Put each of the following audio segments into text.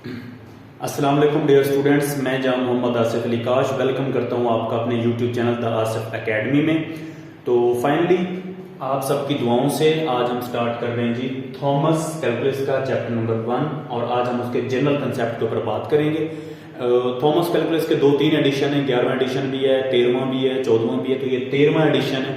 अस्सलाम वालेकुम dear students, मैं जाम मोहम्मद आसिफ अली काश वेलकम करता हूं आपका अपने YouTube channel the Asif academy में। तो फाइनली आप सबकी दुआओं से आज हम स्टार्ट कर रहे हैं जी थॉमस कैलकुलस का चैप्टर नंबर 1 और आज हम उसके जनरल कंसेप्ट के ऊपर बात करेंगे। थॉमस कैलकुलस के 2-3 एडिशन है, 11वां एडिशन भी है, 13वां भी है, 14वां भी है। तो ये 13वां एडिशन है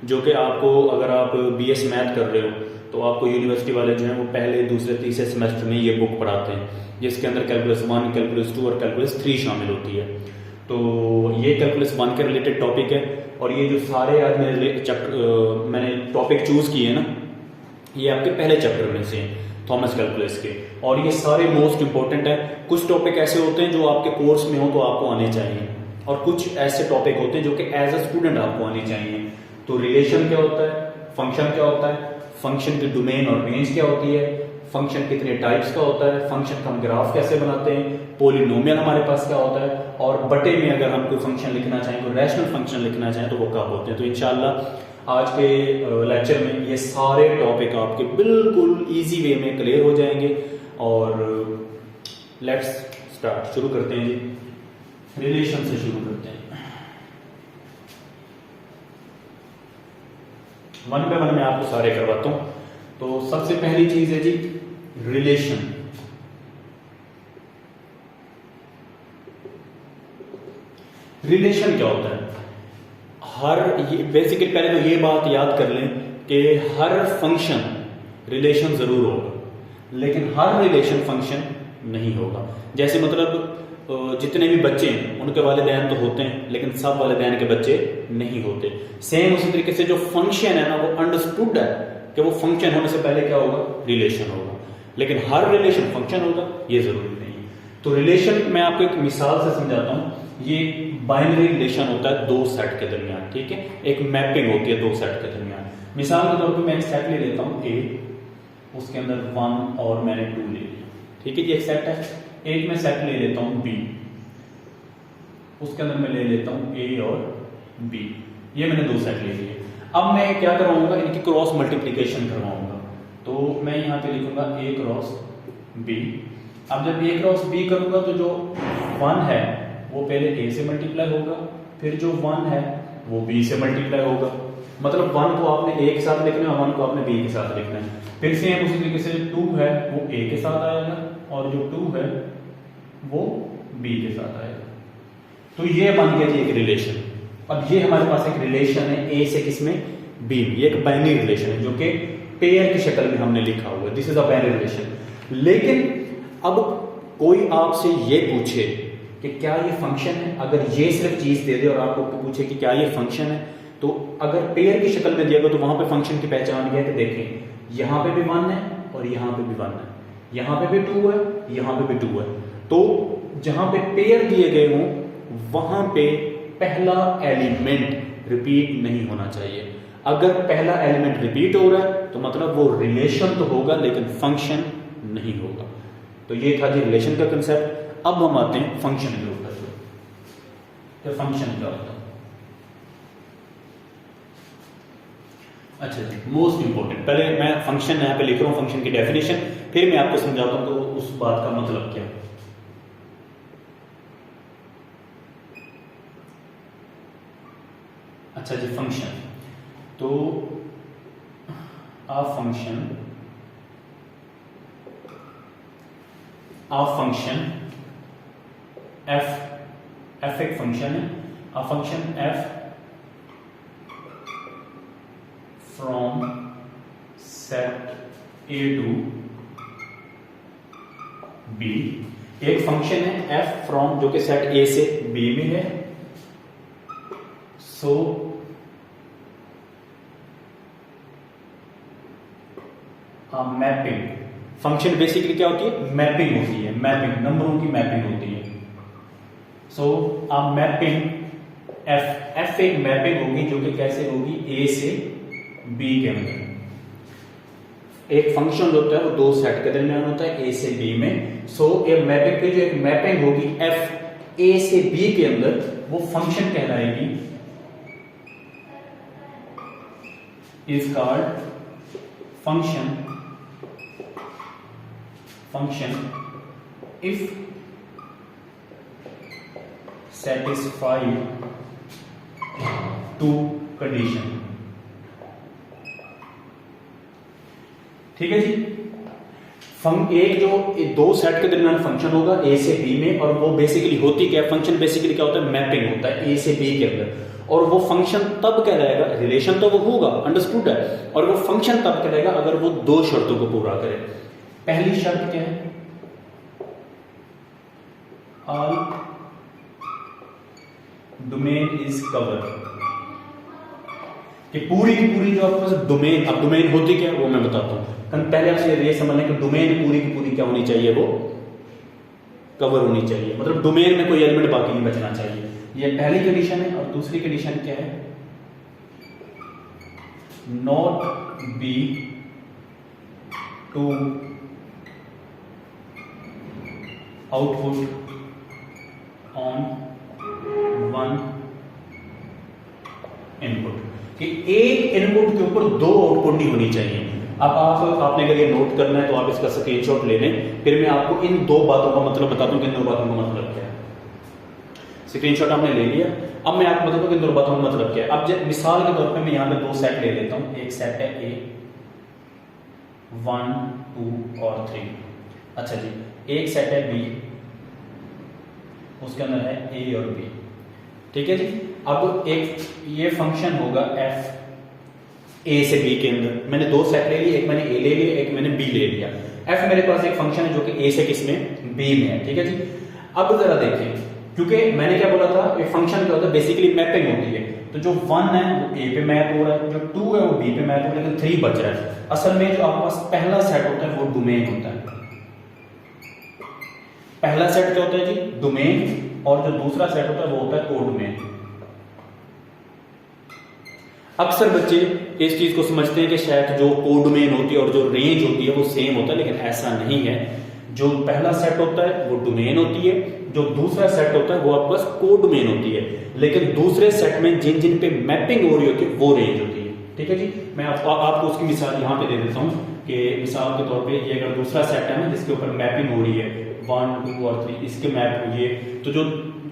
जो कि आपको अगर आप बीएस मैथ कर रहे हो तो आपको यूनिवर्सिटी वाले जो हैं वो पहले दूसरे तीसरे सेमेस्टर में ये बुक पढ़ाते हैं जिसके अंदर कैलकुलस 1, कैलकुलस 2 और कैलकुलस 3 शामिल होती है। तो ये कैलकुलस 1 के रिलेटेड टॉपिक है और ये जो सारे आज मैंने टॉपिक चूज किए हैं ना, ये आपके पहले चैप्टर में से हैं थॉमस कैलकुलस के, और ये सारे मोस्ट इंपॉर्टेंट है। कुछ टॉपिक ऐसे होते हैं जो आपके कोर्स में हो तो आपको आने चाहिए और कुछ ऐसे टॉपिक होते हैं जो कि एज अ स्टूडेंट आपको आने चाहिए। तो रिलेशन क्या होता है, फंक्शन क्या होता है, फंक्शन की डोमेन और रेंज क्या होती है, फंक्शन कितने टाइप्स का होता है, फंक्शन का हम ग्राफ कैसे बनाते हैं, पॉलिनोमियल हमारे पास क्या होता है, और बटे में अगर हम कोई फंक्शन लिखना चाहें, कोई रैशनल फंक्शन लिखना चाहें तो वो कब होते हैं। तो इंशाल्लाह आज के लेक्चर में ये सारे टॉपिक आपके बिल्कुल इजी वे में क्लियर हो जाएंगे। और लेट्स स्टार्ट, शुरू करते हैं जी, रिलेशन से शुरू करते हैं। वन बाय वन मैं आपको सारे करवाता हूं। तो सबसे पहली चीज है जी रिलेशन। रिलेशन क्या होता है? ये बेसिकली पहले तो ये बात याद कर लें कि हर फंक्शन रिलेशन जरूर होगा, लेकिन हर रिलेशन फंक्शन नहीं होगा। जैसे मतलब जितने भी बच्चे हैं उनके वालिदैन तो होते हैं, लेकिन सब वालिदैन के बच्चे नहीं होते। सेम उसी तरीके से जो फंक्शन है ना, वो अंडरस्टूड है कि वो फंक्शन होने से पहले क्या होगा, रिलेशन होगा, लेकिन हर रिलेशन फंक्शन होगा ये जरूरी नहीं है। तो रिलेशन मैं आपको एक मिसाल से समझाता हूं। ये बाइनरी रिलेशन होता है दो सेट के दरमियान, ठीक है, एक मैपिंग होती है दो सेट के दरमियान। मिसाल के तौर पर मैं एक सेट ले लेता हूं ए, उसके अंदर 1 और मैंने 2 ले लिया, ठीक है जी, एक सेट है। एक मैं सेट ले लेता हूं बी, उसके अंदर मैं ले लेता हूं ए और बी, ये मैंने दो सेट ले लिए। अब मैं क्या करवाऊंगा, इनकी क्रॉस मल्टीप्लीकेशन करवाऊंगा। तो मैं यहां पे लिखूंगा ए क्रॉस बी। अब जब ए क्रॉस बी करूंगा तो जो 1 है वो पहले ए से मल्टीप्लाई होगा, फिर जो 1 है वो बी से मल्टीप्लाई होगा। मतलब 1 को आपने ए के साथ लिखना है, 1 को आपने बी के साथ लिखना है। फिर से उसी तरीके से 2 है वो ए के साथ आएगा और जो 2 है वो बी के साथ आएगा। तो ये बन गया जी एक रिलेशन। अब ये हमारे पास एक रिलेशन है ए से किसमें, बी में। ये एक बाइनरी रिलेशन है जो कि पेयर की शक्ल में हमने लिखा हुआ है, this is a binary relation. लेकिन अब कोई आपसे ये पूछे कि क्या ये फंक्शन है, अगर ये सिर्फ चीज दे दे और आपको पूछे कि क्या ये फंक्शन है, तो अगर पेयर की शक्ल में दिया गया तो वहां पे फंक्शन की पहचान क्या है कि देखें यहां पे भी 1 है और यहां पे भी 1 है, यहां पे भी 2 है, यहां पे भी 2 है। तो जहां पे पेयर दिए गए हों वहां पे पहला एलिमेंट रिपीट नहीं होना चाहिए। अगर पहला एलिमेंट रिपीट हो रहा है तो मतलब वो रिलेशन तो होगा लेकिन फंक्शन नहीं होगा। तो ये था जी रिलेशन का कंसेप्ट। अब हम आते हैं फंक्शन के ऊपर। तो फंक्शन क्या होता है? अच्छा जी, मोस्ट इंपॉर्टेंट, पहले मैं फंक्शन यहां पे लिख रहा हूं, फंक्शन की डेफिनेशन, फिर मैं आपको समझाता हूं तो उस बात का मतलब क्या है। अच्छा जी, फंक्शन। तो a function f एक फंक्शन है, a function f from set a to b। एक फंक्शन है f from जो कि सेट a से b में है। सो मैपिंग, फंक्शन बेसिकली क्या होती है, मैपिंग होती है, मैपिंग नंबरों की मैपिंग होती है। सो मैपिंग एफ एक मैपिंग होगी जो कि कैसे होगी, ए से बी के अंदर। एक फंक्शन होता है वो दो सेट के दरमियान होता है ए से बी में। सो ए मैपिंग की जो एक मैपिंग होगी एफ ए से बी के अंदर, वो फंक्शन कहलाएगी, is called function if satisfied two condition. ठीक है जी। एक जो दो सेट के दरमियान फंक्शन होगा ए से बी में, और वो बेसिकली होती क्या है, फंक्शन बेसिकली क्या होता है, मैपिंग होता है ए से बी के अंदर। और वो फंक्शन तब कहलाएगा, रिलेशन तो वो होगा, अंडरस्टूड है, और वो फंक्शन तब कहलाएगा अगर वो दो शर्तों को पूरा करे। पहली शर्त क्या है, ऑल डोमेन इज कवर, कि पूरी की पूरी जो आपके पास डोमेन, अब डोमेन होती क्या है वो मैं बताता हूं। पहले आपसे ये समझ लें कि डोमेन पूरी की पूरी क्या होनी चाहिए, वो कवर होनी चाहिए, मतलब डोमेन में कोई एलिमेंट बाकी नहीं बचना चाहिए। ये पहली कंडीशन है। और दूसरी कंडीशन क्या है, not be two output on one input, कि एक इनपुट के ऊपर दो आउटपुट नहीं होनी चाहिए। अब आपने अगर ये नोट करना है तो आप इसका स्क्रीनशॉट ले लें, फिर मैं आपको इन दो बातों का मतलब बताता हूं कि इन दो बातों का मतलब क्या है। स्क्रीनशॉट आपने ले लिया, अब मैं आपको बताता हूं कि इन दो बातों का मतलब क्या है। अब जब मिसाल के तौर पे मैं यहां पे दो सेट ले लेता हूं, एक सेट है ए 1 2 और 3, अच्छा जी, एक सेट है बी, उसके अंदर है ए और बी, ठीक है जी। अब एक ये फंक्शन होगा एफ ए से बी के अंदर, मैंने दो सेट ले लिए, एक मैंने ए ले लिया, एक मैंने बी ले लिया। एफ मेरे पास एक फंक्शन है जो कि ए से किसमें, बी में है, ठीक है जी। अब जरा देखें, क्योंकि मैंने क्या बोला था, ये फंक्शन क्या होता है, बेसिकली मैपिंग होती है। तो जो 1 है वो ए पे मैप हो रहा है, जो 2 है वो बी पे मैप हो रहा है, लेकिन 3 बच रहा है। असल में जो आपके पास पहला सेट होता है वो डोमेन होता है। पहला सेट क्या होता है जी, डोमेन, और जो दूसरा सेट होता है वो होता है कोडोमेन। अक्सर बच्चे इस चीज को समझते हैं कि शायद जो कोडोमेन होती है और जो रेंज होती है वो सेम होता है, लेकिन ऐसा नहीं है। जो पहला सेट होता है वो डोमेन होती है, जो दूसरा सेट होता है वो आपके पास कोडोमेन होती है, लेकिन दूसरे सेट में जिन जिन पे मैपिंग हो रही होती है वो रेंज होती है, ठीक है जी। मैं आपको उसकी मिसाल यहाँ पे दे देता हूँ कि मिसाल के तौर पे ये अगर दूसरा सेट है ना जिसके ऊपर मैपिंग हो रही है 1 2 और 3, इसके मैप हुई है, तो जो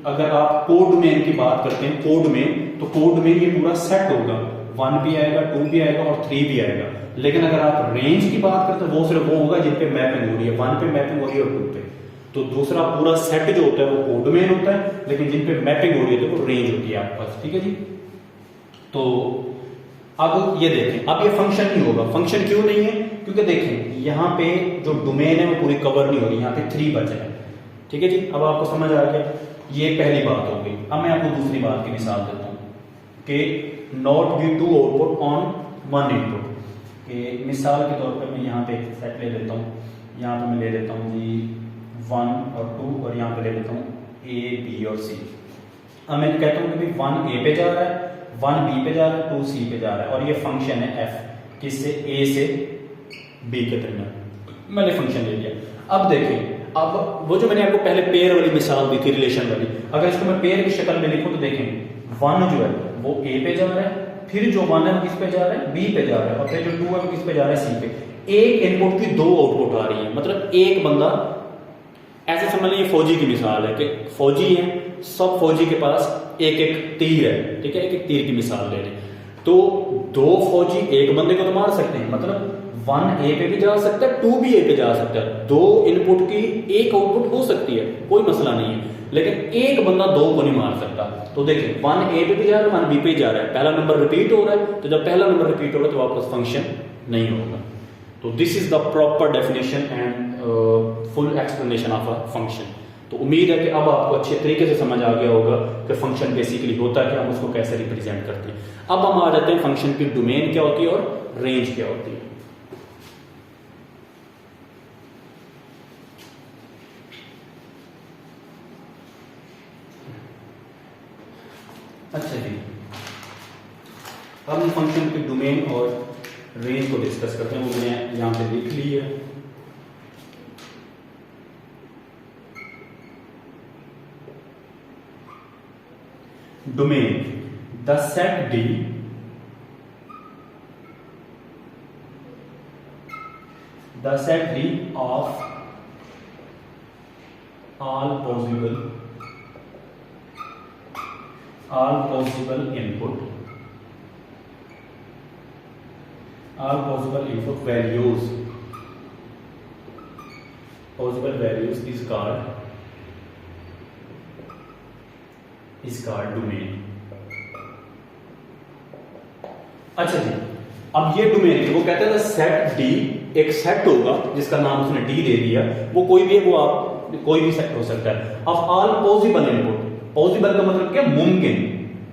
अगर आप कोडोमेन की बात करते हैं, कोडोमेन, तो कोडोमेन ये पूरा सेट होगा, 1 भी आएगा, 2 भी आएगा और 3 भी आएगा। लेकिन अगर आप रेंज की बात करते हैं वो सिर्फ वो होगा जिन पे मैपिंग हो रही है, 1 पे मैपिंग हो रही है और 2 पे। तो दूसरा पूरा सेट जो होता है वो कोडोमेन होता है, लेकिन जिन पे मैपिंग हो रही है तो वो रेंज होती है आपके पास, ठीक है जी। तो अब ये देखें, अब ये फंक्शन नहीं होगा। फंक्शन क्यों नहीं है, क्योंकि देखें यहाँ पे जो डोमेन है वो पूरी कवर नहीं हो रही, यहाँ पे 3 बच है, ठीक है जी। अब आपको समझ आ गया, ये पहली बात हो गई। अब मैं आपको दूसरी बात की मिसाल देता हूँ कि not be two output on one input, कि मिसाल के तौर पर मैं यहाँ पे एक सेट ले लेता हूँ, यहाँ पे मैं ले लेता हूँ जी 1 और 2, और यहाँ पे ले लेता हूँ ए बी और सी। अब मैं कहता हूँ कि 1 ए पे जा रहा है, 1 बी पे जा रहा है, 2 सी पे जा रहा है, और ये फंक्शन है एफ, किससे, ए से बी के दरमियान मैंने फंक्शन ले लिया। अब देखिए, अब वो जो मैंने आपको पहले पेयर वाली मिसाल दी थी, रिलेशन वाली, अगर इसको मैं पेयर की शक्ल में लिखूं तो देखें 1 जो है वो ए पे जा रहा है, फिर जो 1 है वो किस पे जा रहा है, बी पे जा रहा है, और फिर जो 2 है वो किस पे जा रहा है, सी पे। एक इनपुट की 2 आउटपुट आ रही है, मतलब एक बंदा, ऐसे समझ लीजिए फौजी की मिसाल है कि फौजी है, सब फौजी के पास एक एक तीर है, ठीक है, एक एक तीर की मिसाल ले लें, तो 2 फौजी एक बंदे को तो मार सकते हैं, मतलब 1 ए पे भी जा सकता है, 2 भी ए पे जा सकता है, 2 इनपुट की एक आउटपुट हो सकती है, कोई मसला नहीं है, लेकिन एक बंदा 2 को नहीं मार सकता। तो देखिए 1 ए पे भी जा रहा है, 1 बी पे जा रहा है, पहला नंबर रिपीट हो रहा है, तो जब पहला नंबर रिपीट होगा तो वापस फंक्शन नहीं होगा। तो this is the proper definition and full explanation of a function. तो उम्मीद है कि अब आपको अच्छे तरीके से समझ आ गया होगा कि फंक्शन बेसिकली होता है, हम उसको कैसे रिप्रेजेंट करते हैं। अब हम आ जाते हैं फंक्शन की डोमेन क्या होती है और रेंज क्या होती है। अच्छा जी, अब हम फंक्शन की डोमेन और रेंज को डिस्कस करते हैं, वो मैंने यहां पे लिख ली है। Domain, the set D of all possible input values is called domain। अच्छा जी, अब ये डोमेन वो कहते हैं सेट डी, एक सेट होगा जिसका नाम उसने डी दे दिया, वो कोई भी है, वो आप कोई भी सेट हो सकता है। अब ऑल पॉसिबल इनपुट, पॉसिबल का मतलब क्या, मुमकिन,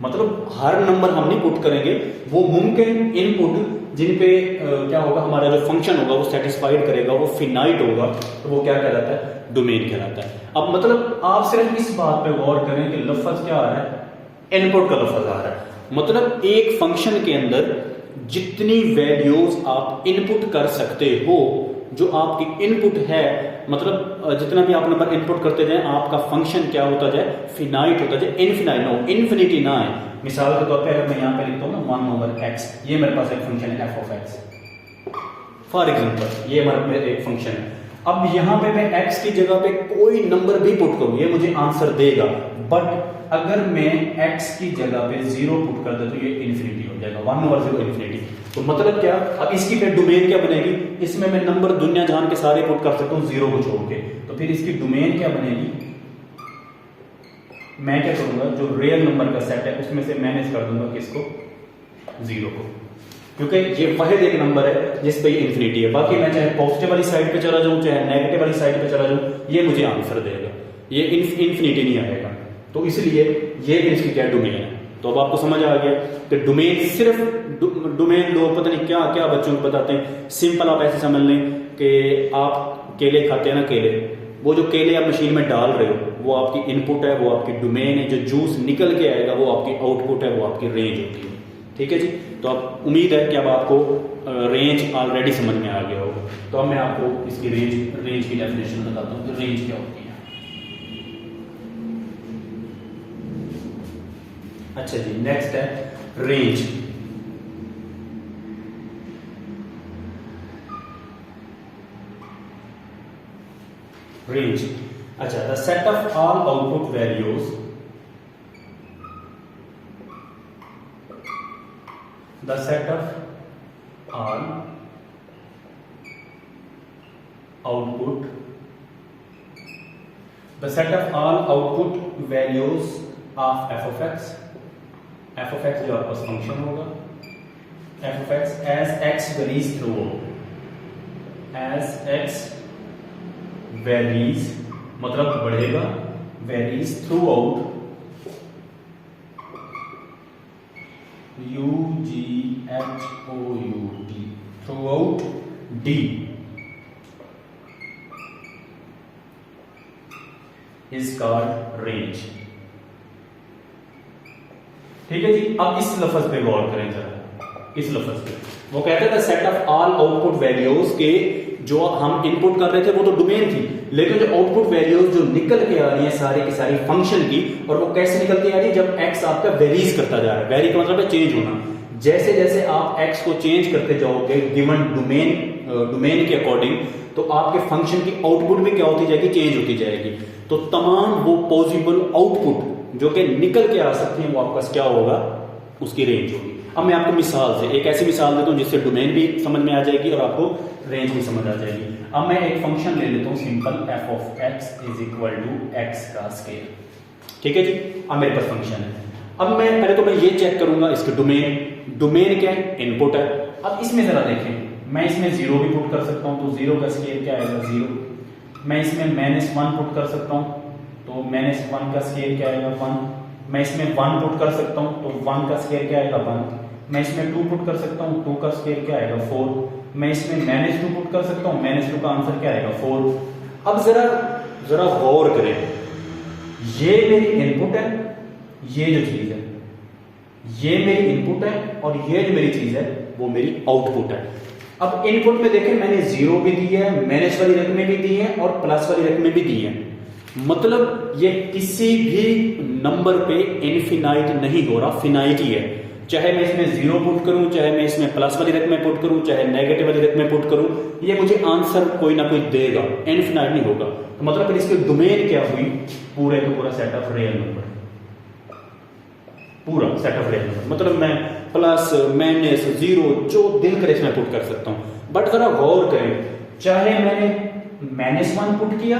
मतलब हर नंबर हम नहीं पुट करेंगे, वो मुमकिन इनपुट जिन पे क्या होगा, हमारा जो फंक्शन होगा वो सेटिस्फाइड करेगा, वो फिनाइट होगा, तो वो क्या कहलाता है, डोमेन कहलाता है। अब मतलब आप सिर्फ इस बात पे गौर करें कि लफ्ज क्या आ रहा है, इनपुट का लफ्ज आ रहा है, मतलब एक फंक्शन के अंदर जितनी वैल्यूज आप इनपुट कर सकते हो, जो आपकी इनपुट है, मतलब जितना भी आप नंबर इनपुट करते जाए, आपका फंक्शन क्या होता जाए, फिनाइट होता जाए, इनफिनाइट ना हो, इन्फिनिटी ना है। मिसाल के तौर पे अगर मैं यहाँ पे लिखता हूँ ना 1/x, ये मेरे पास एक फंक्शन है f of x, for example ये हमारे एक फंक्शन है। अब यहाँ पे मैं x की जगह पे कोई नंबर भी पुट करूँ, ये मुझे आंसर देगा, बट अगर मैं x की जगह पे 0 पुट कर दे तो ये इन्फिनिटी हो जाएगा, 1/0 इन्फिनिटी। तो मतलब क्या, अब इसकी फिर डोमेन क्या बनेगी, इसमें मैं नंबर दुनिया जहान के सारे पुट कर सकता हूँ 0 को छोड़ के, तो फिर इसकी डोमेन क्या बनेगी, मैं क्या करूंगा, जो रियल नंबर का सेट है उसमें से मैनेज कर दूंगा किसको, 0 को, क्योंकि ये वाहिद एक नंबर है जिस पे ये इन्फिनिटी है। बाकी मैं चाहे पॉजिटिव वाली साइड पे चला जाऊं, चाहे नेगेटिव वाली साइड पे चला जाऊं, ये मुझे आंसर देगा, ये इन्फिनिटी नहीं आएगा। तो इसलिए ये इसकी क्या डोमेन है। तो अब आपको समझ आ गया कि डोमेन, सिर्फ डोमेन लोग पता नहीं क्या क्या बच्चों को बताते हैं। सिंपल आप ऐसे समझ लें कि आप केले खाते हैं ना, केले, वो जो केले आप मशीन में डाल रहे हो वो आपकी इनपुट है, वो आपकी डोमेन है, जो जूस निकल के आएगा वो आपकी आउटपुट है, वो आपकी रेंज होती है। ठीक है जी, तो अब उम्मीद है कि अब आपको रेंज ऑलरेडी समझ में आ गया होगा। तो अब मैं आपको इसकी रेंज की डेफिनेशन बताता हूँ कि रेंज क्या होती है। अच्छा जी, नेक्स्ट है रेंज। रेंज, अच्छा, the set of all output values, the set of all output values of f of x जो आपका फंक्शन होगा, f of x as x varies throughout, as x varies मतलब बढ़ेगा, varies throughout, UGHOUT, throughout D is called range। ठीक है जी, अब इस लफ्ज पे गौर करें जरा, इस लफ्ज पे वो कहते थे set of all output values के, जो हम इनपुट कर रहे थे वो तो डोमेन थी, लेकिन जो आउटपुट वैल्यूज जो निकल के आ रही है सारी की सारी फंक्शन की, और वो कैसे निकल के आ रही है, जब x आपका वेरीज करता जा रहा है, वेरी का मतलब है चेंज होना, जैसे जैसे आप x को चेंज करते जाओगे गिवन डोमेन के अकॉर्डिंग, तो आपके फंक्शन की आउटपुट भी क्या होती जाएगी, चेंज होती जाएगी। तो तमाम वो पॉसिबल आउटपुट जो कि निकल के आ सकती हैं वो आपका क्या होगा, उसकी रेंज होगी। अब मैं आपको मिसाल से एक ऐसी मिसाल देता हूं जिससे डोमेन भी समझ में आ जाएगी और आपको रेंज भी समझ आ जाएगी। अब मैं एक फंक्शन ले लेता हूं simple, f of x is equal to x का स्केयर। ठीक है जी, अब मेरे पास फंक्शन है। अब मैं पहले तो मैं ये चेक करूंगा इसके डोमेन क्या है, इनपुट है। अब इसमें जरा देखें, मैं इसमें 0 भी पुट कर सकता हूं, तो 0 का स्केयर क्या आएगा, 0। मैं इसमें -1 पुट कर सकता हूं, तो -1 का स्केयर क्या आएगा, 1। मैं इसमें 1 पुट कर सकता हूं, तो 1 का स्केयर क्या आएगा, 1। मैं इसमें 2 पुट कर सकता हूं, 2 का स्केयर क्या आएगा, 4। मैं इसमें -2 पुट कर सकता हूं, -2 का आंसर क्या आएगा, 4। अब जरा गौर करें, ये मेरी इनपुट है, ये जो चीज है ये मेरी इनपुट है, और ये जो मेरी चीज है वो मेरी आउटपुट है। अब इनपुट में देखें, मैंने 0 भी दी है, माइनस वाली रकमें भी दी हैं और प्लस वाली रकमें भी दी हैं, मतलब ये किसी भी नंबर पे इनफिनाइट नहीं हो रहा, फिनाइट ही है। चाहे मैं इसमें 0 पुट करूं, चाहे मैं इसमें प्लस वाली रकमें पुट करूं, चाहे नेगेटिव वाली रकमें पुट करूं, ये मुझे आंसर कोई ना कोई देगा, इनफिनाइट नहीं होगा। तो मतलब फिर इसकी डोमेन क्या हुई, पूरे का पूरा सेट ऑफ रियल नंबर, पूरा सेट ऑफ रियल नंबर। मतलब मैं प्लस माइनस 0 जो दिल करे इसमें पुट कर सकता हूं। बट जरा गौर करें, चाहे मैंने -1 पुट किया,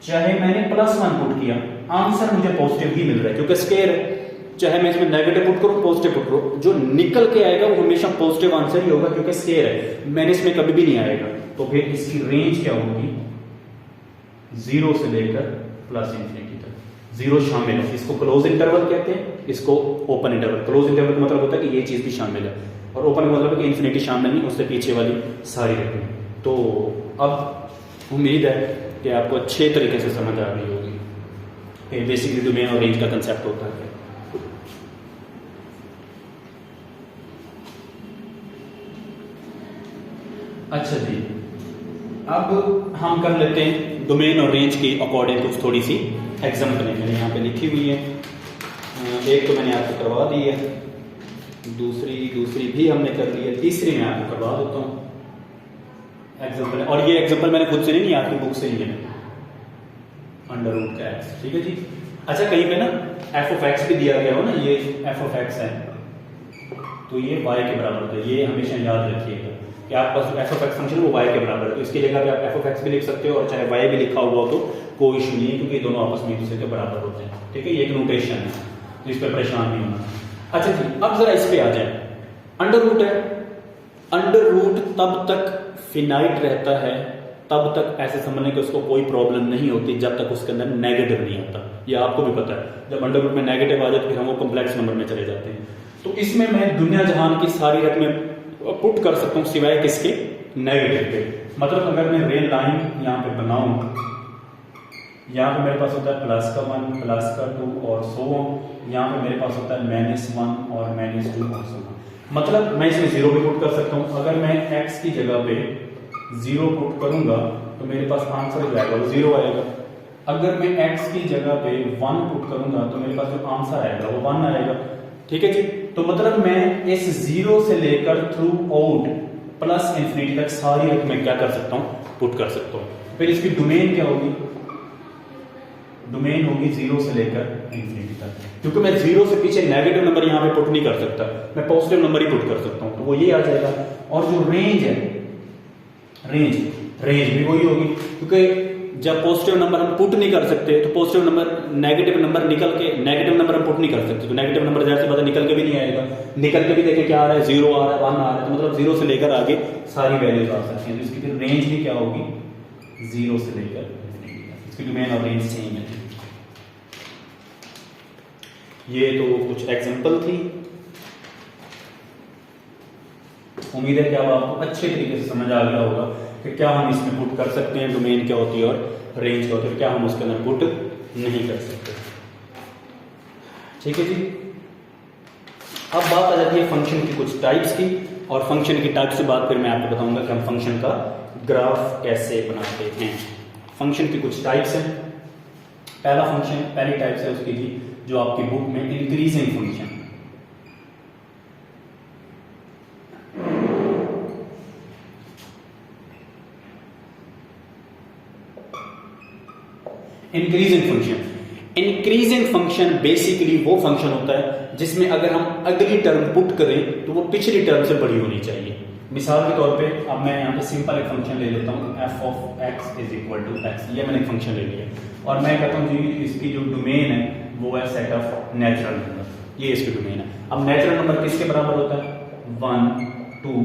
चाहे मैंने +1 पुट किया, आंसर मुझे पॉजिटिव ही मिल रहा है क्योंकि स्केयर है। चाहे मैं इसमें नेगेटिव पुट करूं, पॉजिटिव पुट करूं, जो निकल के आएगा वो हमेशा पॉजिटिव आंसर ही होगा क्योंकि स्केयर है, माइनस में कभी भी नहीं आएगा। तो फिर इसकी रेंज क्या होगी, 0 से लेकर प्लस इंफिनिटी तक 0 शामिल है। इसको क्लोज इंटरवल कहते हैं, इसको ओपन इंटरवल। क्लोज इंटरवल का मतलब होता है कि ये चीज भी शामिल है, और ओपन का मतलब है कि इंफिनिटी शामिल नहीं, उससे पीछे वाली सारी रकमें। तो अब उम्मीद है कि आपको अच्छे तरीके से समझ आ रही होगी बेसिकली डोमेन और रेंज का कंसेप्ट होता है। अच्छा जी, अब हम कर लेते हैं डोमेन और रेंज की अकॉर्डिंग कुछ थोड़ी सी एग्जाम्पलें मैंने यहाँ पे लिखी हुई है। एक तो मैंने आपको करवा दी है, दूसरी भी हमने कर ली है, तीसरी मैं आपको करवा देता हूँ एग्जाम्पल। और ये एग्जाम्पल मैंने खुद से नहीं, आपकी बुक से ही है, √x, ठीक है जी। अच्छा, कहीं पे ना f(x) भी दिया गया हो ना, ये f(x) है तो ये y के बराबर होता है, ये हमेशा याद रखिएगा कि आपका f(x) फंक्शन वो y के बराबर है। तो इसकी जगह पे आप f(x) भी लिख सकते हो और चाहे y भी लिखा हुआ हो तो कोई इशू नहीं है क्योंकि ये दोनों आपस में एक दूसरे के बराबर होते हैं, ठीक है। ये एक नोटेशन है तो इस पर परेशान नहीं होना। अच्छा जी, अब जरा इस पे आ जाए। अंडर है, अंडर तब तक फिनाइट रहता है, तब तक ऐसे समझने कि उसको कोई प्रॉब्लम नहीं होती जब तक उसके अंदर नेगेटिव नहीं आता। ये आपको भी पता है, जब अंडर रूट में नेगेटिव आ जाए तो फिर हम वो कॉम्प्लेक्स नंबर में चले जाते हैं। तो इसमें मैं दुनिया जहान की सारी रकमें पुट कर सकता हूँ सिवाय किसके, नेगेटिव के। मतलब अगर मैं रेल लाइन यहाँ पे बनाऊं, यहाँ पे मेरे पास होता है +1 +2 और सो ऑन, यहाँ पे मेरे पास होता है -1 और -2 और सो ऑन। मतलब मैं इसमें 0 भी पुट कर सकता हूँ। अगर मैं x की जगह पे 0 पुट करूंगा तो मेरे पास आंसर जो आएगा वो 0 आएगा। अगर मैं x की जगह पे 1 पुट करूंगा तो मेरे पास जो आंसर आएगा वो 1 आएगा, ठीक है जी। तो मतलब मैं इस 0 से लेकर थ्रू आउट प्लस इंफिनिटी तक सारी रकमें क्या कर सकता हूँ, पुट कर सकता हूँ। फिर इसकी डोमेन क्या होगी, डोमेन होगी 0 से लेकर इंफिनिटी तक, क्योंकि मैं 0 से पीछे नेगेटिव नंबर यहाँ पे पुट नहीं कर सकता, मैं पॉजिटिव नंबर ही पुट कर सकता हूँ, तो वो ये आ जाएगा। और जो रेंज है, रेंज भी वही होगी, क्योंकि जब पॉजिटिव नंबर हम पुट नहीं कर सकते तो पॉजिटिव नंबर नेगेटिव नंबर निकल के, नेगेटिव नंबर हम पुट नहीं कर सकते तो नेगेटिव नंबर जैसे पता निकल के भी नहीं आएगा। निकल के भी देखें क्या आ रहा है, 0 आ रहा है, 1 आ रहा है, तो मतलब 0 से लेकर आगे सारी वैल्यूज आ सकती हैं। तो इसकी फिर रेंज भी क्या होगी, 0 से लेकर इंफिनिटी तक। इसकी डोमेन और रेंज सेम है। ये तो कुछ एग्जांपल थी। उम्मीद है कि अब आपको अच्छे तरीके से समझ आ गया होगा कि क्या हम इसमें पुट कर सकते हैं, डोमेन क्या होती है और रेंज क्या होती है, क्या हम उसके अंदर पुट नहीं कर सकते, ठीक है जी। अब बात आ जाती है फंक्शन की कुछ टाइप्स की, और फंक्शन की टाइप्स के बाद फिर मैं आपको बताऊंगा कि हम फंक्शन का ग्राफ कैसे बनाते हैं। फंक्शन की कुछ टाइप्स हैं। पहला फंक्शन, पहली टाइप्स है उसकी जी, जो आपकी बुक में increasing function. Increasing function basically वो फंक्शन होता है जिसमें अगर हम अगली टर्म पुट करें तो वो पिछली टर्म से बड़ी होनी चाहिए। मिसाल के तौर पे अब मैं यहाँ पे सिंपल एक फंक्शन ले लेता हूँ, f(x) = x। ये मैंने एक फंक्शन ले लिया और मैं कहता हूँ जी इसकी जो डोमेन है वो है सेट ऑफ नेचुरल नंबर। ये इसकी डोमेन है। अब नेचुरल नंबर किसके बराबर होता है, 1 2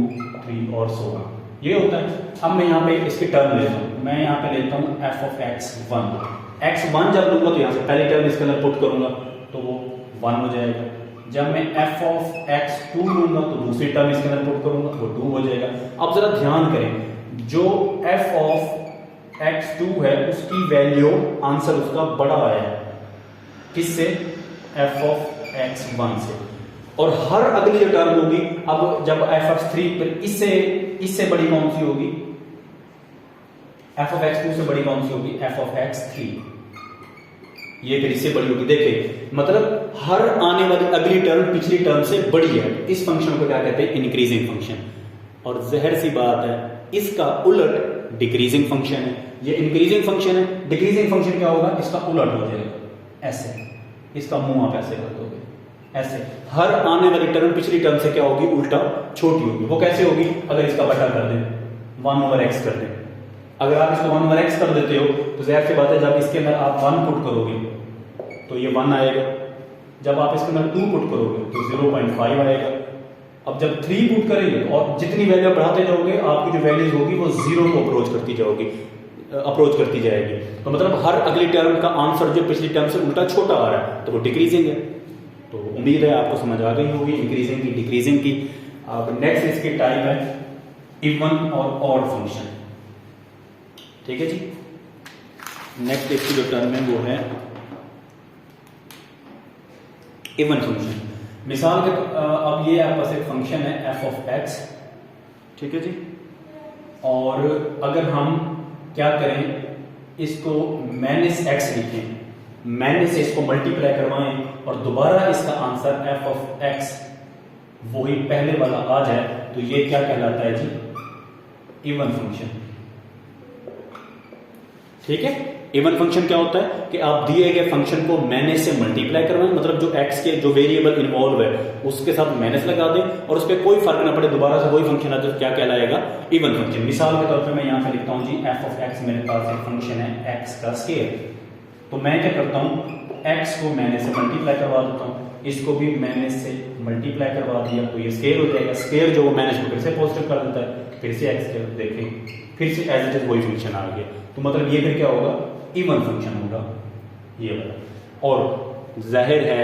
3 और सो ऑन, ये होता है। अब मैं यहाँ पे इसकी टर्म लेता हूँ, मैं यहाँ पे लेता हूँ f(x)(1). x1 जब लूंगा तो यहाँ से पहली टर्म इसके अंदर पुट करूंगा तो वो 1 हो जाएगा। जब मैं f(x2) लूंगा तो दूसरी टर्म इसके अंदर पुट करूंगा वो 2 हो जाएगा। अब जरा ध्यान करें, जो f(x2) है उसकी वैल्यू, आंसर उसका बड़ा आया किससे, f(x1) से। और हर अगली जो टर्म होगी, अब जब f(3) इससे बड़ी कौन सी होगी, f(x2) से बड़ी कौन सी होगी, f(x3). ये फिर इससे बड़ी होगी। देखिए मतलब हर आने वाली अगली टर्म पिछली टर्म से बड़ी है, इस फंक्शन को क्या कहते हैं, इंक्रीजिंग फंक्शन। और जहर सी बात है, इसका उलट डिक्रीजिंग फंक्शन है। ये इंक्रीजिंग फंक्शन है, डिक्रीजिंग फंक्शन क्या होगा, इसका उलट हो जाएगा ऐसे, इसका मुंह आप ऐसे कर दोगे ऐसे। हर आने वाली टर्म पिछली टर्म से क्या होगी, उल्टा छोटी होगी। वो कैसे होगी, अगर इसका बटा कर दें, 1/x कर दें। अगर आप इसको 1/x कर देते हो तो जाहिर सी बात है जब इसके अंदर आप 1 पुट करोगे तो ये 1 आएगा, जब आप इसके अंदर 2 पुट करोगे तो 0.5 आएगा। अब जब 3 पुट करेंगे और जितनी वैल्यू बढ़ाते जाओगे आपकी जो वैल्यूज होगी वो 0 को अप्रोच करती जाएगी। तो मतलब हर अगली टर्म का आंसर जो पिछली टर्म से उल्टा छोटा आ रहा है तो वो डिक्रीजिंग है। तो उम्मीद है आपको समझ आ गई होगी इंक्रीजिंग की, डिक्रीजिंग की। अब नेक्स्ट इसकी टाइप है इवन और ऑड फंक्शन। ठीक है जी, नेक्स्ट इसकी जो टर्म है वो है इवन फंक्शन। मिसाल के अब ये आपके पास एक फंक्शन है f(x), ठीक है जी, और अगर हम क्या करें, इसको -x लिखें, मैंने से इसको मल्टीप्लाई करवाएं और दोबारा इसका आंसर f(x) वही पहले वाला आ जाए तो ये क्या कहलाता है जी, इवन फंक्शन। ठीक है, इवन फंक्शन क्या होता है कि आप दिए गए फंक्शन को मैंने से मल्टीप्लाई करवाएं, मतलब जो x के जो वेरिएबल इन्वॉल्व है उसके साथ माइनस लगा दें और उस पर कोई फर्क ना पड़े, दोबारा से वही फंक्शन आ जाए तो क्या कहलाएगा, इवन फंक्शन। मिसाल के तौर पे मैं यहां पे लिखता हूं जी f(x), मेरे पास एक फंक्शन है x का स्क्वायर, तो मैं क्या करता हूं, x को मैंने से मल्टीप्लाई करवा देता हूं, इसको भी मैंने से मल्टीप्लाई करवा दिया तो ये स्क्वायर हो जाएगा। स्क्वायर जो मैंने को फिर से पॉजिटिव कर देता है, फिर से x के देखें, फिर से एज इट इज वही फंक्शन आ गया। तो मतलब ये फिर क्या होगा, इवन फंक्शन होगा ये वाला। और जाहिर है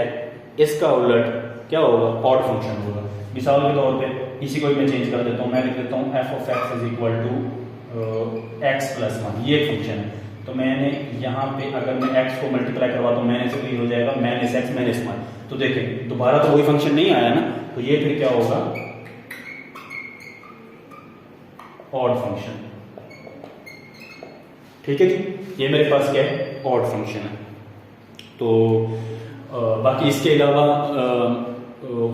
इसका उलट क्या होगा, ऑड फंक्शन होगा। मिसाल के तौर पे इसी को मैं चेंज कर देता हूं, मैं लिख देता हूं f(x) = x + 1, ये फंक्शन है। तो मैंने यहाँ पे अगर मैं x को मल्टीप्लाई करवा तो मैंने से हो जाएगा -x - 1। तो देखें दोबारा तो वही फंक्शन नहीं आया ना, तो ये फिर क्या होगा, ऑड फंक्शन। ठीक है जी, ये मेरे पास क्या है, ऑड फंक्शन है। तो बाकी इसके अलावा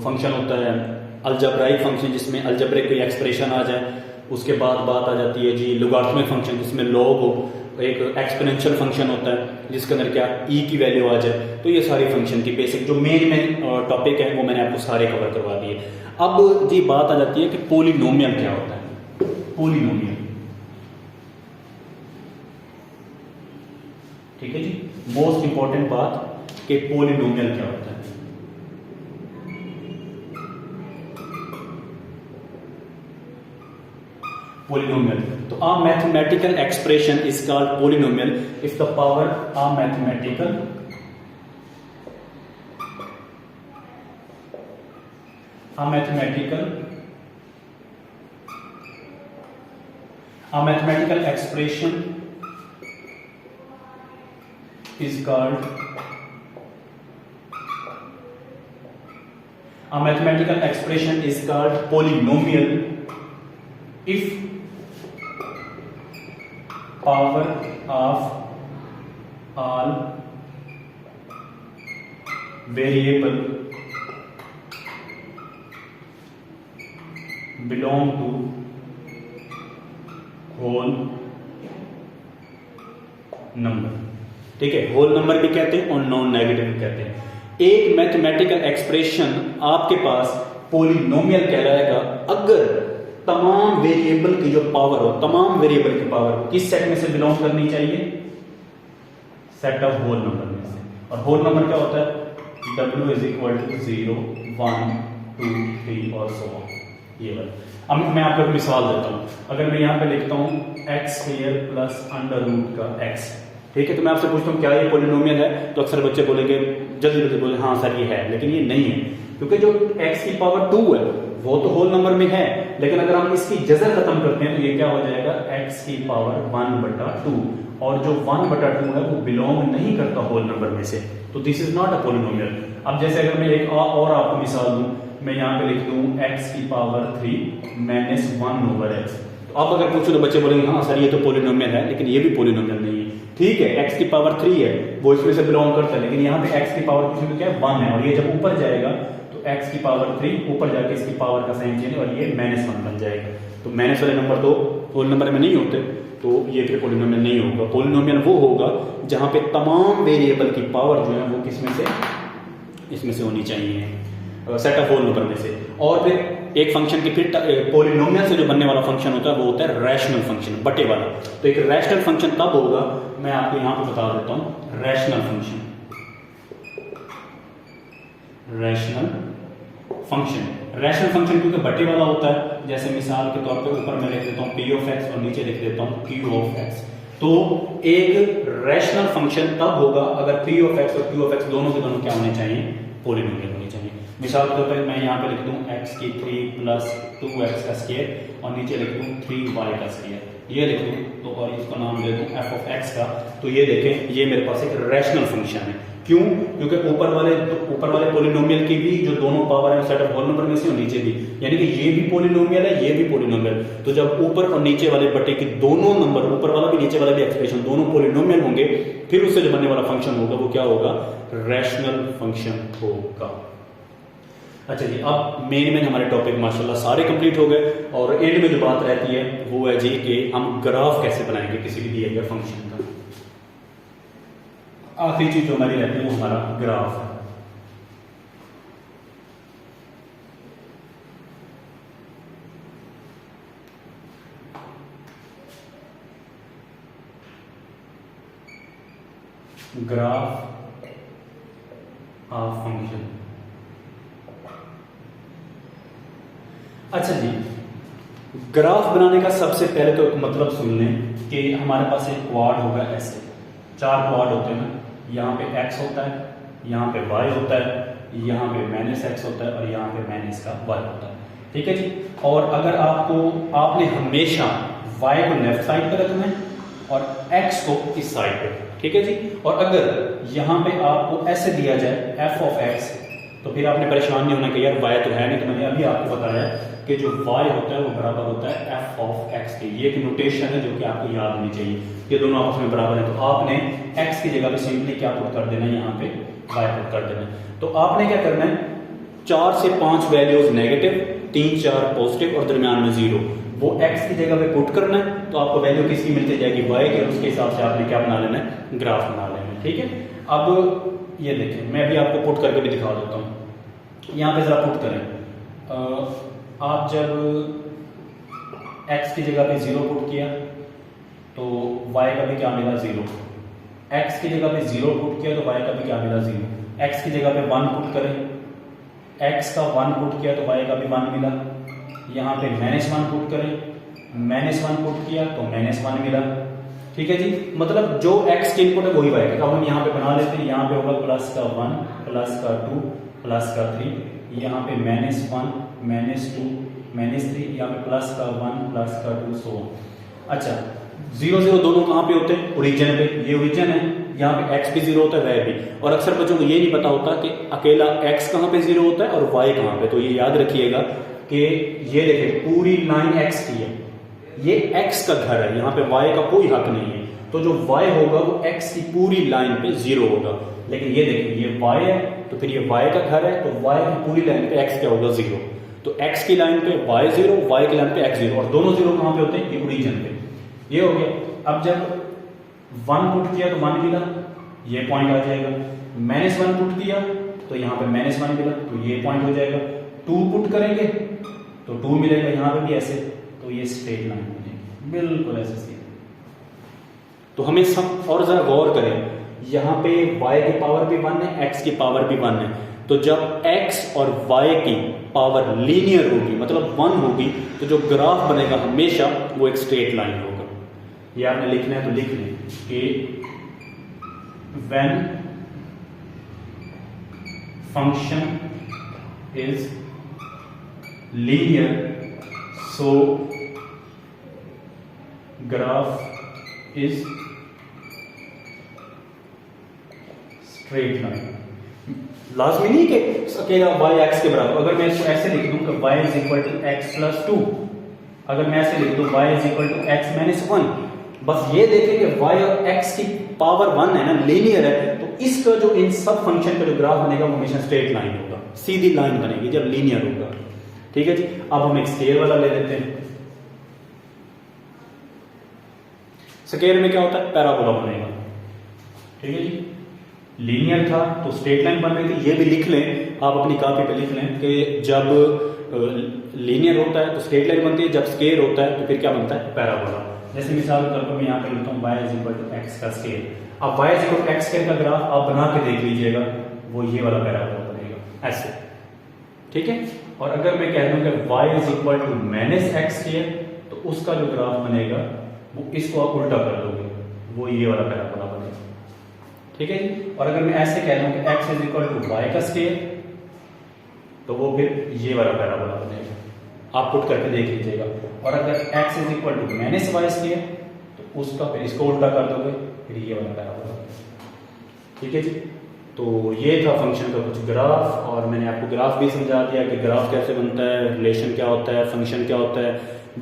फंक्शन होता है अलजेब्राइक फंक्शन, जिसमें अलजेब्रिक कोई एक्सप्रेशन आ जाए। उसके बाद बात आ जाती है जी लोगारिथमिक फंक्शन, जिसमें लॉग हो। एक एक्सपोनेंशियल फंक्शन होता है जिसके अंदर क्या e की वैल्यू आ जाए। तो ये सारी फंक्शन की बेसिक जो मेन टॉपिक है वो मैंने आपको सारे कवर करवा दिए। अब जी बात आ जाती है कि पोलिनोमियल क्या होता है। पोलिनोमियल, ठीक है जी, मोस्ट इंपॉर्टेंट बात कि पोलिनोमियल क्या होता है। Polynomial, तो a mathematical expression is called polynomial if the power a mathematical expression is called polynomial if power of all variable belong to whole number। ठीक है, होल नंबर भी कहते हैं और नॉन नेगेटिव भी कहते हैं। एक मैथमेटिकल एक्सप्रेशन आपके पास पोलिनोमियल कहलाएगा अगर तमाम वेरिएबल की जो पावर हो, तमाम वेरिएबल की पावर किस सेट में से बिलोंग करनी चाहिए, सेट ऑफ होल नंबर में से। और होल नंबर क्या होता है, w = 0, 1, 2, 3 और so on, ये वाला। अब मैं आपको एक मिसाल देता हूं। अगर मैं यहां पे लिखता हूं x² + √x, ठीक है, तो मैं आपसे पूछता हूं क्या ये पोलिनोमियल है, तो अक्सर बच्चे बोलेंगे, जल्दी जल्दी बोले हाँ सर ये है, लेकिन ये नहीं है, क्योंकि जो x की पावर 2 है वो तो होल नंबर में है, लेकिन अगर हम इसकी जजर खत्म करते हैं तो ये क्या हो जाएगा, x की पावर 1/2, और जो 1/2 है वो बिलोंग नहीं करता होल नंबर में से, तो this is not a polynomial. अब जैसे अगर मैं एक और आपको मिसाल दूं, मैं यहाँ पे लिख दूं x की पावर 3 - 1/x, तो आप अगर पूछो तो बच्चे बोलेंगे हाँ सर ये तो पोलिनोमियल है, लेकिन ये भी पोलिनोमियल नहीं है, ठीक है, x की पावर 3 है, वो इसमें से बिलोंग करता है, लेकिन यहाँ पे x की पावर किसी में क्या है 1 है, और ये जब ऊपर जाएगा तो x की पावर 3 ऊपर जाके इसकी पावर का साइन चेंज और ये -1 बन जाएगा। तो माइनस वाले नंबर तो होल नंबर में नहीं होते, तो ये फिर पॉलिनोमियल नहीं होगा। पॉलिनोमियल वो होगा जहाँ पे तमाम वेरिएबल की पावर जो है वो किसमें से, इसमें से होनी चाहिए, सेट ऑफ होल नंबर में से। और फिर एक फंक्शन की फिर पॉलिनोमियल से जो बनने वाला फंक्शन होता है वो होता है रैशनल फंक्शन, बटे वाला। तो एक रैशनल फंक्शन तब होगा, मैं आपको यहां पे बता देता हूं, रैशनल फंक्शन, रैशनल फंक्शन क्योंकि बटे वाला होता है, जैसे मिसाल के तौर पे ऊपर मैं लिख देता हूं p ऑफ x और नीचे लिख देता हूं q ऑफ x। तो एक रैशनल फंक्शन तब होगा अगर p ऑफ x और q ऑफ x दोनों के दोनों क्या होने चाहिए, पॉलिनोमियल होने चाहिए। मिसाल के तौर पर मैं यहाँ पे लिख दूं x की 3 प्लस 2x का स्क्वायर और नीचे लिख दूं 3y का स्क्वायर, ये लिख दूं तो, और इसका नाम दे दूं f ऑफ x का। तो ये देखें, ये मेरे पास एक रैशनल फंक्शन है। क्यों? क्योंकि ऊपर वाले पॉलिनोमियल की भी जो दोनों पावर है सेट ऑफ होल नंबर में से और नीचे भी, यानी कि ये भी पॉलिनोमियल है, ये भी पॉलिनोमियल। तो जब ऊपर और नीचे वाले बटे के दोनों नंबर, ऊपर वाला भी नीचे वाला भी एक्सप्रेशन दोनों पॉलिनोमियल होंगे, फिर उससे जो बनने वाला फंक्शन होगा वो क्या होगा, रैशनल फंक्शन होगा। अच्छा जी, अब मेन हमारे टॉपिक माशाल्लाह सारे कंप्लीट हो गए, और एंड में जो बात रहती है वो है जी कि हम ग्राफ कैसे बनाएंगे किसी भी दिए गए फंक्शन का। आखिरी चीज जो हमारी रहती है वो हमारा ग्राफ है। Graph of function. अच्छा जी, ग्राफ बनाने का सबसे पहले तो एक मतलब सुन लें कि हमारे पास एक क्वाड होगा, ऐसे 4 क्वाड होते हैं ना, यहाँ पे x होता है, यहाँ पे y होता है, यहाँ पे -x होता है और यहाँ पे माइनस का y होता है। ठीक है जी। और अगर आपने हमेशा y को लेफ्ट साइड पे रखना है और x को इस साइड पे, ठीक है जी। और अगर यहाँ पे आपको ऐसे दिया जाए f ऑफ x, तो फिर आपने परेशान नहीं होना कि यार y तो है नहीं, तो मैंने अभी आपको बताया कि जो y होता है वो बराबर होता है f ऑफ x के। ये एक नोटेशन है जो कि आपको याद होनी चाहिए, ये दोनों आपस में बराबर है। तो आपने x की जगह पे सिंपली क्या पुट कर देना है, यहाँ पे y पुट कर देना है। तो आपने क्या करना है, 4 से 5 वैल्यूज नेगेटिव, 3-4 पॉजिटिव और दरमियान में 0, वो x की जगह पे पुट करना है। तो आपको वैल्यू किसकी मिलती जाएगी, y की, और उसके हिसाब से आपने क्या बना लेना है, ग्राफ बना लेना है। ठीक है। अब ये देखें, मैं अभी आपको पुट करके भी दिखा देता हूँ। यहाँ पे जरा पुट करें, आप जब x की जगह पे 0 पुट किया तो y का भी क्या मिला, 0। x की जगह पे 0 पुट किया तो y का भी क्या मिला, 0। x की जगह पे 1 पुट करें, x का 1 पुट किया तो y का भी 1 मिला। यहाँ पे -1 पुट करें, -1 पुट किया तो -1 मिला। ठीक है जी। मतलब जो x के इनपुट है वही y का। अब हम यहाँ पे बना लेते हैं, यहाँ पे होगा प्लस का 1 प्लस का 2 प्लस का 3, यहाँ पे -1 -2 -3, यहाँ पे प्लस का 1 प्लस का 2 सो। अच्छा, 0 0 दोनों कहाँ पे होते हैं, ओरिजिन पे। ये ओरिजिन है, यहाँ पे x भी 0 होता है, y भी। और अक्सर बच्चों को ये नहीं पता होता कि अकेला x कहाँ पे 0 होता है और y कहाँ पे। तो ये याद रखिएगा कि ये देखिए पूरी लाइन x की है, ये x का घर है, यहाँ पे y का कोई हक नहीं है। तो जो y होगा वो x की पूरी लाइन पे 0 होगा। लेकिन ये देखिए ये y है, तो फिर ये y का घर है, तो y की पूरी लाइन पे x क्या होगा, 0। तो x की लाइन पे y 0, y की लाइन पे x 0, और दोनों 0 कहाँ पे होते हैं, ये ओरिजिन पे। ये हो गया। अब जब 1 पुट किया तो 1 मिला, ये पॉइंट आ जाएगा। -1 पुट किया तो यहाँ पे -1 मिला, तो ये पॉइंट हो जाएगा। 2 पुट करेंगे तो 2 मिलेगा, यहाँ पे भी ऐसे, तो ये स्ट्रेट लाइन हो जाएगी, बिल्कुल ऐसे सीधा। तो हमें सब और जरा गौर करें, यहाँ पे y की पावर भी 1 है, x की पावर भी 1 है। तो जब x और y की पावर लीनियर होगी, मतलब 1 होगी, तो जो ग्राफ बनेगा हमेशा वो एक स्ट्रेट लाइन होगा। ये आपने लिखना है तो लिख लें कि when function is linear, so graph is straight line. लाजमी नहीं कि अकेला y x के बराबर। अगर मैं इसको ऐसे लिख दूं कि y is equal to x plus 2, अगर मैं ऐसे लिख दूं y is equal to x minus 1, बस ये देखें कि y और x की पावर 1 है ना, लीनियर है, तो इसका जो इन सब फंक्शन का जो ग्राफ बनेगा वो हमेशा स्ट्रेट लाइन होगा, सीधी लाइन बनेगी जब लीनियर होगा। ठीक है जी। अब हम एक स्केयर वाला ले लेते हैं। स्केयर में क्या होता है, पैराबोला बनेगा। ठीक है जी। लीनियर था तो स्ट्रेट लाइन बन रही थी। ये भी लिख लें, आप अपनी कॉपी पे लिख लें कि जब लीनियर होता है तो स्ट्रेट लाइन बनती है, जब स्केयर होता है तो फिर क्या बनता है, पैराबोला। जैसे मिसाल के तौर पर मैं यहाँ पे लिखता हूँ y = x का स्केयर। अब y = x स्केयर का ग्राफ आप बना के देख लीजिएगा, वो ये वाला पैराबोला बनेगा ऐसे। ठीक है। और अगर मैं कह दूं कि y = -x स्केयर, तो उसका जो ग्राफ बनेगा वो इसको आप उल्टा कर दोगे, वो ये वाला पैराबोला बनेगा। ठीक है जी। और अगर मैं ऐसे कह दूं कि x = y का स्केयर, तो वो फिर ये वाला पैराबोला बनेगा। आप पुट करके देख लीजिएगा। और अगर x = -y स्केयर, तो उसका फिर इसको उल्टा कर दोगे, फिर ये वाला पैराबोला। ठीक है जी। तो ये था फंक्शन का कुछ ग्राफ, और मैंने आपको ग्राफ भी समझा दिया कि ग्राफ कैसे बनता है, रिलेशन क्या होता है, फंक्शन क्या होता है,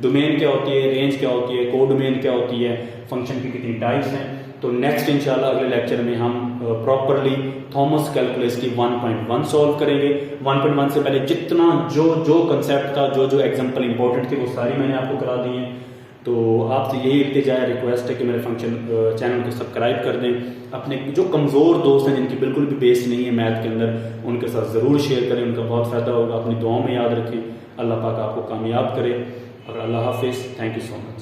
डोमेन क्या होती है, रेंज क्या होती है, कोडोमेन क्या होती है, फंक्शन की कितनी टाइप्स हैं। तो नेक्स्ट इंशाल्लाह अगले लेक्चर में हम प्रॉपरली थॉमस कैलकुलस की 1.1 सॉल्व करेंगे। 1.1 से पहले जितना जो कंसेप्ट था, जो एग्जांपल इंपॉर्टेंट थी, वो सारी मैंने आपको करा दी हैं। तो आपसे यही इल्तिजा रिक्वेस्ट है कि मेरे फंक्शन चैनल को सब्सक्राइब कर दें। अपने जो कमज़ोर दोस्त हैं, जिनकी बिल्कुल भी बेस नहीं है मैथ के अंदर, उनके साथ ज़रूर शेयर करें, उनका बहुत फ़ायदा होगा। अपनी दुआओं में याद रखें। अल्लाह पाक आपको कामयाब करे, और अल्लाह हाफिज़। Thank you so much.